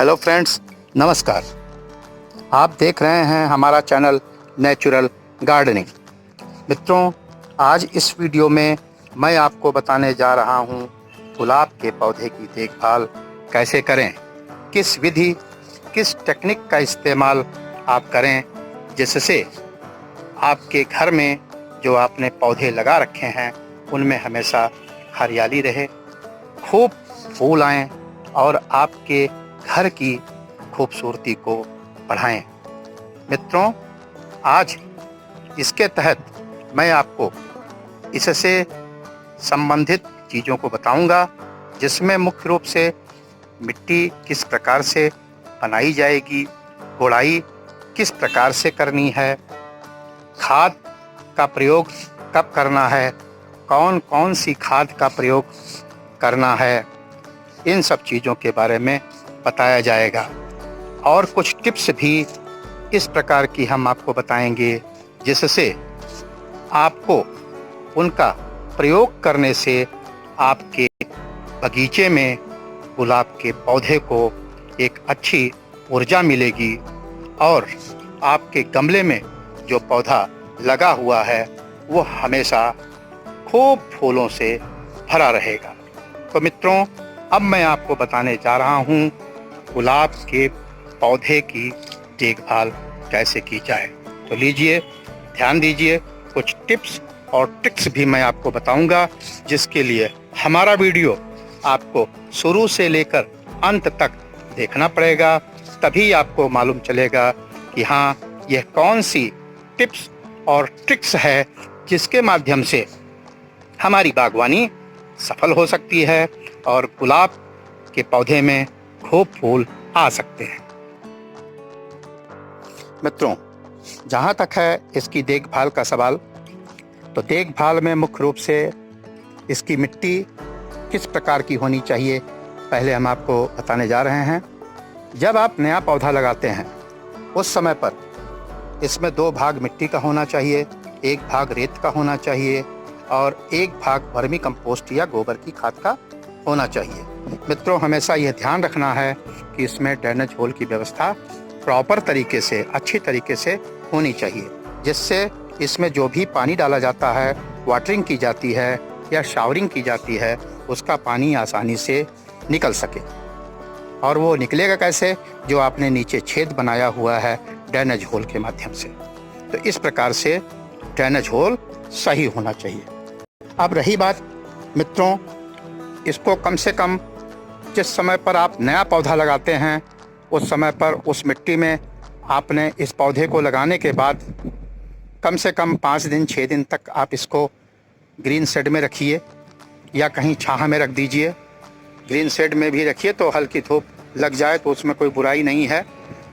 Hello friends, नमस्कार। आप देख रहे हैं हमारा चैनल नेचुरल गार्डनिंग। मित्रों, आज इस वीडियो में मैं आपको बताने जा रहा हूं गुलाब के पौधे की देखभाल कैसे करें, किस विधि, किस टेक्निक का इस्तेमाल आप करें जिससे आपके घर में जो आपने पौधे लगा रखे हैं उनमें हमेशा हरियाली रहे, खूब फूल आएँ और आपके घर की खूबसूरती को बढ़ाएं। मित्रों, आज इसके तहत मैं आपको इससे संबंधित चीज़ों को बताऊंगा, जिसमें मुख्य रूप से मिट्टी किस प्रकार से बनाई जाएगी, गुड़ाई किस प्रकार से करनी है, खाद का प्रयोग कब करना है, कौन कौन सी खाद का प्रयोग करना है, इन सब चीज़ों के बारे में बताया जाएगा। और कुछ टिप्स भी इस प्रकार की हम आपको बताएंगे जिससे आपको उनका प्रयोग करने से आपके बगीचे में गुलाब के पौधे को एक अच्छी ऊर्जा मिलेगी और आपके गमले में जो पौधा लगा हुआ है वो हमेशा खूब फूलों से भरा रहेगा। तो मित्रों, अब मैं आपको बताने जा रहा हूँ गुलाब के पौधे की देखभाल कैसे की जाए। तो लीजिए, ध्यान दीजिए, कुछ टिप्स और ट्रिक्स भी मैं आपको बताऊंगा, जिसके लिए हमारा वीडियो आपको शुरू से लेकर अंत तक देखना पड़ेगा। तभी आपको मालूम चलेगा कि हाँ, यह कौन सी टिप्स और ट्रिक्स है जिसके माध्यम से हमारी बागवानी सफल हो सकती है और गुलाब के पौधे में खूब फूल आ सकते हैं। मित्रों, जहाँ तक है इसकी देखभाल का सवाल, तो देखभाल में मुख्य रूप से इसकी मिट्टी किस प्रकार की होनी चाहिए पहले हम आपको बताने जा रहे हैं। जब आप नया पौधा लगाते हैं उस समय पर इसमें 2 भाग मिट्टी का होना चाहिए, 1 भाग रेत का होना चाहिए और 1 भाग वर्मी कंपोस्ट या गोबर की खाद का होना चाहिए। मित्रों, हमेशा यह ध्यान रखना है कि इसमें ड्रेनेज होल की व्यवस्था प्रॉपर तरीके से, अच्छी तरीके से होनी चाहिए, जिससे इसमें जो भी पानी डाला जाता है, वाटरिंग की जाती है या शावरिंग की जाती है, उसका पानी आसानी से निकल सके। और वो निकलेगा कैसे? जो आपने नीचे छेद बनाया हुआ है ड्रेनेज होल के माध्यम से। तो इस प्रकार से ड्रेनेज होल सही होना चाहिए। अब रही बात मित्रों, इसको कम से कम जिस समय पर आप नया पौधा लगाते हैं उस समय पर उस मिट्टी में आपने इस पौधे को लगाने के बाद कम से कम 5 दिन 6 दिन तक आप इसको ग्रीन शेड में रखिए या कहीं छाह में रख दीजिए। ग्रीन शेड में भी रखिए तो हल्की धूप लग जाए तो उसमें कोई बुराई नहीं है।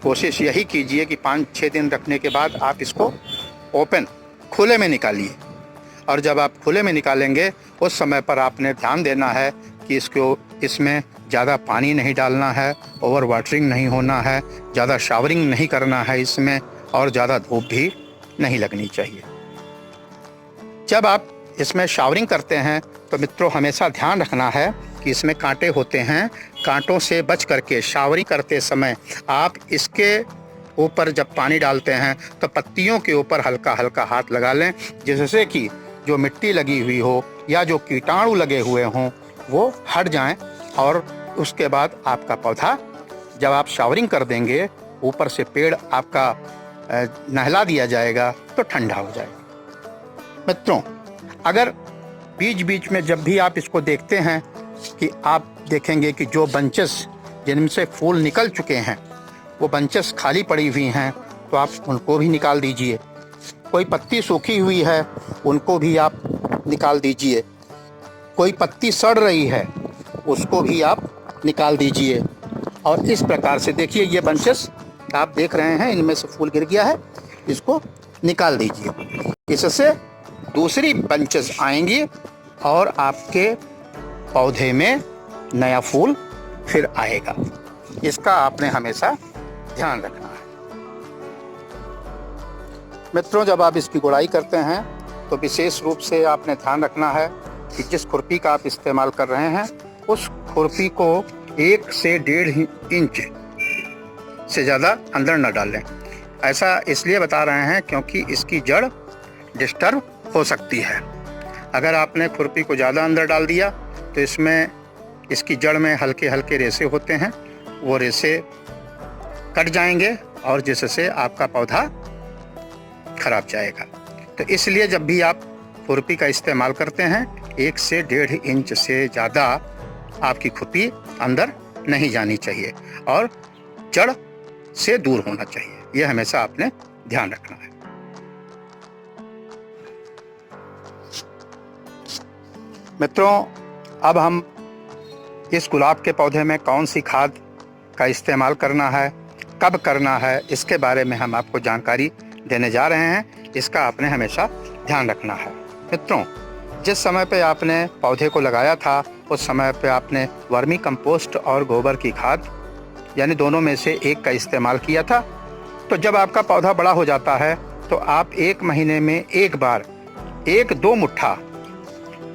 कोशिश यही कीजिए कि 5-6 दिन रखने के बाद आप इसको ओपन खुले में निकालिए। और जब आप खुले में निकालेंगे उस समय पर आपने ध्यान देना है कि इसमें ज़्यादा पानी नहीं डालना है, ओवर वाटरिंग नहीं होना है, ज़्यादा शावरिंग नहीं करना है इसमें, और ज़्यादा धूप भी नहीं लगनी चाहिए। जब आप इसमें शावरिंग करते हैं तो मित्रों, हमेशा ध्यान रखना है कि इसमें कांटे होते हैं, कांटों से बच करके शावरिंग करते समय आप इसके ऊपर जब पानी डालते हैं तो पत्तियों के ऊपर हल्का हल्का हाथ लगा लें, जिससे कि जो मिट्टी लगी हुई हो या जो कीटाणु लगे हुए हों वो हट जाएं। और उसके बाद आपका पौधा जब आप शावरिंग कर देंगे, ऊपर से पेड़ आपका नहला दिया जाएगा तो ठंडा हो जाएगा। मित्रों, अगर बीच बीच में जब भी आप इसको देखते हैं कि आप देखेंगे कि जो बंचेस जिनसे फूल निकल चुके हैं वो बंचेस खाली पड़ी हुई हैं, तो आप उनको भी निकाल दीजिए। कोई पत्ती सूखी हुई है उनको भी आप निकाल दीजिए। कोई पत्ती सड़ रही है उसको भी आप निकाल दीजिए। और इस प्रकार से देखिए, ये बंचेस आप देख रहे हैं, इनमें से फूल गिर गया है, इसको निकाल दीजिए। इससे दूसरी बंचेस आएंगी और आपके पौधे में नया फूल फिर आएगा। इसका आपने हमेशा ध्यान रखना है। मित्रों, जब आप इसकी गुड़ाई करते हैं तो विशेष रूप से आपने ध्यान रखना है कि जिस खुरपी का आप इस्तेमाल कर रहे हैं उस खुरपी को 1 से 1.5 इंच से ज़्यादा अंदर न डालें। ऐसा इसलिए बता रहे हैं क्योंकि इसकी जड़ डिस्टर्ब हो सकती है। अगर आपने खुरपी को ज़्यादा अंदर डाल दिया तो इसकी जड़ में हल्के हल्के रेशे होते हैं, वो रेशे कट जाएंगे और जिससे आपका पौधा खराब जाएगा। तो इसलिए जब भी आप खुरपी का इस्तेमाल करते हैं 1 से 1.5 इंच से ज़्यादा आपकी खुरपी अंदर नहीं जानी चाहिए और जड़ से दूर होना चाहिए। यह हमेशा आपने ध्यान रखना है। मित्रों, अब हम इस गुलाब के पौधे में कौन सी खाद का इस्तेमाल करना है, कब करना है, इसके बारे में हम आपको जानकारी देने जा रहे हैं। इसका आपने हमेशा ध्यान रखना है। मित्रों, जिस समय पे आपने पौधे को लगाया था उस समय पे आपने वर्मी कंपोस्ट और गोबर की खाद यानी दोनों में से एक का इस्तेमाल किया था। तो जब आपका पौधा बड़ा हो जाता है तो आप 1 महीने में एक बार 1-2 मुट्ठा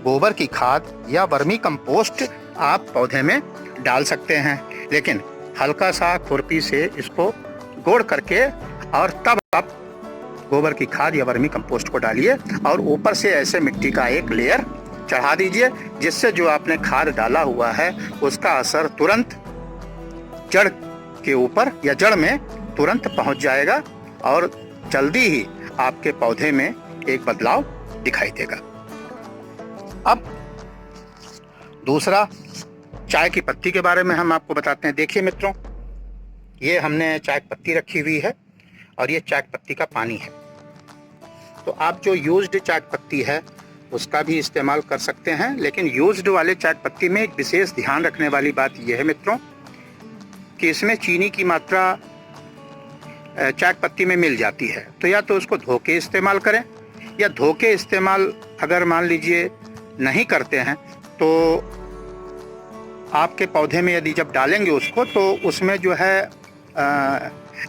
गोबर की खाद या वर्मी कंपोस्ट आप पौधे में डाल सकते हैं, लेकिन हल्का सा खुरपी से इसको गोड़ करके और तब आप गोबर की खाद या वर्मी कंपोस्ट को डालिए और ऊपर से ऐसे मिट्टी का एक लेयर चढ़ा दीजिए, जिससे जो आपने खाद डाला हुआ है उसका असर तुरंत जड़ के ऊपर या जड़ में तुरंत पहुंच जाएगा और जल्दी ही आपके पौधे में एक बदलाव दिखाई देगा। अब दूसरा, चाय की पत्ती के बारे में हम आपको बताते हैं। देखिए मित्रों, ये हमने चाय की पत्ती रखी हुई है और ये चाय की पत्ती का पानी है। तो आप जो यूज्ड चाय की पत्ती है उसका भी इस्तेमाल कर सकते हैं, लेकिन यूज्ड वाले चाय की पत्ती में एक विशेष ध्यान रखने वाली बात यह है मित्रों कि इसमें चीनी की मात्रा चाय की पत्ती में मिल जाती है। तो या तो उसको धो के इस्तेमाल करें, या धो के इस्तेमाल अगर मान लीजिए नहीं करते हैं तो आपके पौधे में यदि जब डालेंगे उसको तो उसमें जो है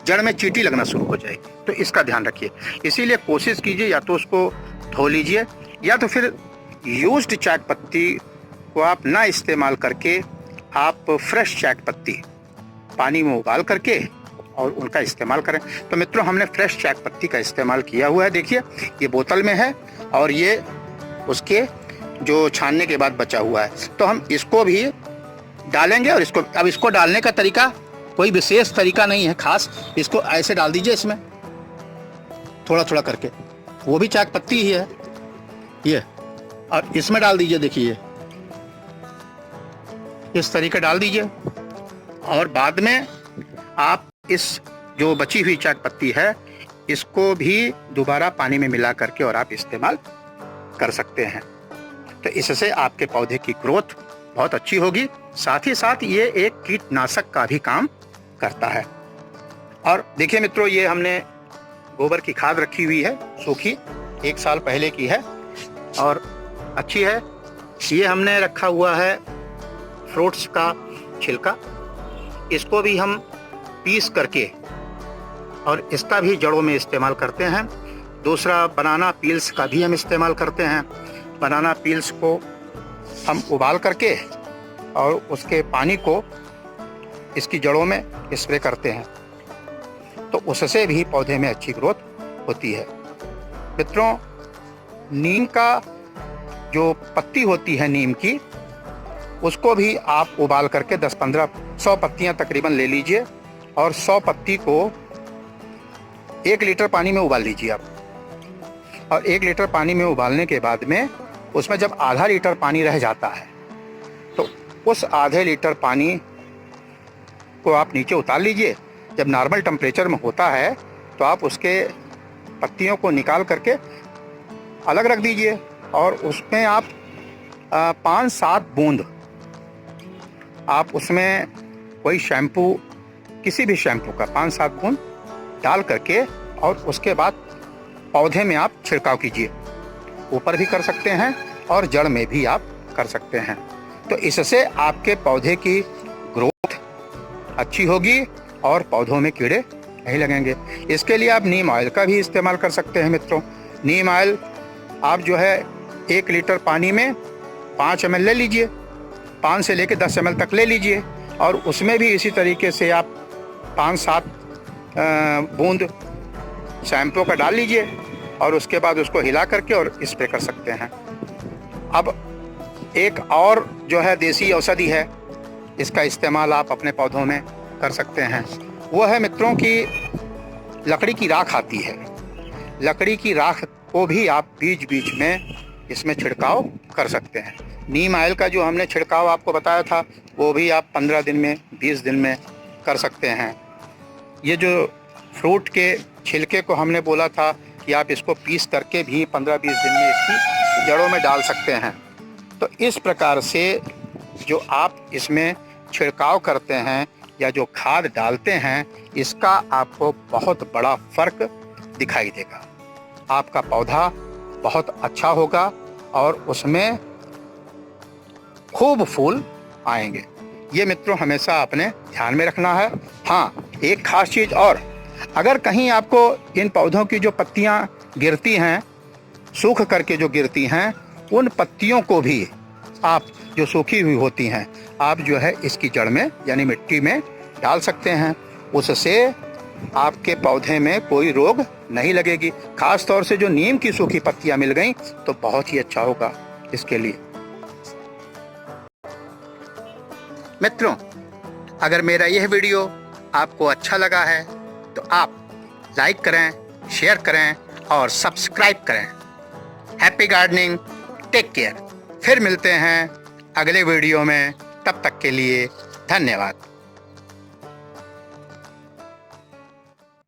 जड़ में चींटी लगना शुरू हो जाएगी। तो इसका ध्यान रखिए। इसीलिए कोशिश कीजिए या तो उसको धो लीजिए या तो फिर यूज्ड चाय पत्ती को आप ना इस्तेमाल करके आप फ्रेश चाय पत्ती पानी में उबाल करके और उनका इस्तेमाल करें। तो मित्रों, हमने फ्रेश चाय पत्ती का इस्तेमाल किया हुआ है। देखिए, ये बोतल में है और ये उसके जो छानने के बाद बचा हुआ है। तो हम इसको भी डालेंगे और इसको डालने का तरीका कोई विशेष तरीका नहीं है खास। इसको ऐसे डाल दीजिए इसमें थोड़ा थोड़ा करके, वो भी चाय पत्ती ही है ये, और इसमें डाल दीजिए। देखिए इस तरीके डाल दीजिए और बाद में आप इस जो बची हुई चाय पत्ती है इसको भी दोबारा पानी में मिला करके और आप इस्तेमाल कर सकते हैं। तो इससे आपके पौधे की ग्रोथ बहुत अच्छी होगी। साथ ही साथ ये एक कीटनाशक का भी काम करता है। और देखिए मित्रों, ये हमने गोबर की खाद रखी हुई है, सूखी, 1 साल पहले की है और अच्छी है। ये हमने रखा हुआ है फ्रूट्स का छिलका, इसको भी हम पीस करके और इसका भी जड़ों में इस्तेमाल करते हैं। दूसरा, बनाना पील्स का भी हम इस्तेमाल करते हैं। बनाना पील्स को हम उबाल करके और उसके पानी को इसकी जड़ों में स्प्रे करते हैं, तो उससे भी पौधे में अच्छी ग्रोथ होती है। मित्रों, नीम का जो पत्ती होती है नीम की, उसको भी आप उबाल करके 10-15 100 पत्तियां तकरीबन ले लीजिए और 100 पत्ती को 1 लीटर पानी में उबाल लीजिए आप। और 1 लीटर पानी में उबालने के बाद में उसमें जब आधा लीटर पानी रह जाता है तो उस आधे लीटर पानी को आप नीचे उतार लीजिए। जब नॉर्मल टेम्परेचर में होता है तो आप उसके पत्तियों को निकाल करके अलग रख दीजिए और उसमें आप 5-7 बूंद आप उसमें कोई शैम्पू, किसी भी शैम्पू का 5-7 बूंद डाल करके और उसके बाद पौधे में आप छिड़काव कीजिए। ऊपर भी कर सकते हैं और जड़ में भी आप कर सकते हैं। तो इससे आपके पौधे की ग्रोथ अच्छी होगी और पौधों में कीड़े नहीं लगेंगे। इसके लिए आप नीम ऑयल का भी इस्तेमाल कर सकते हैं। मित्रों, नीम ऑयल आप जो है 1 लीटर पानी में 5 ml ले लीजिए, 5 से लेकर 10 ml तक ले लीजिए और उसमें भी इसी तरीके से आप 5-7 बूंद शैम्पू का डाल लीजिए और उसके बाद उसको हिला करके और स्प्रे कर सकते हैं। अब एक और जो है देसी औषधि है, इसका इस्तेमाल आप अपने पौधों में कर सकते हैं। वो है मित्रों की लकड़ी की राख आती है। लकड़ी की राख को भी आप बीच बीच में इसमें छिड़काव कर सकते हैं। नीम ऑयल का जो हमने छिड़काव आपको बताया था वो भी आप 15 दिन में 20 दिन में कर सकते हैं। ये जो फ्रूट के छिलके को हमने बोला था कि आप इसको पीस करके भी 15-20 दिन में इसकी जड़ों में डाल सकते हैं। तो इस प्रकार से जो आप इसमें छिड़काव करते हैं या जो खाद डालते हैं, इसका आपको बहुत बड़ा फर्क दिखाई देगा। आपका पौधा बहुत अच्छा होगा और उसमें खूब फूल आएंगे। ये मित्रों हमेशा अपने ध्यान में रखना है। हाँ, एक खास चीज़ और, अगर कहीं आपको इन पौधों की जो पत्तियां गिरती हैं, सूख करके जो गिरती हैं, उन पत्तियों को भी आप जो सूखी हुई होती हैं, आप जो है इसकी जड़ में यानी मिट्टी में डाल सकते हैं। उससे आपके पौधे में कोई रोग नहीं लगेगी। खास तौर से जो नीम की सूखी पत्तियां मिल गई तो बहुत ही अच्छा होगा इसके लिए। मित्रों, अगर मेरा यह वीडियो आपको अच्छा लगा है तो आप लाइक करें, शेयर करें और सब्सक्राइब करें। Happy gardening, take care. फिर मिलते हैं अगले वीडियो में, तब तक के लिए धन्यवाद।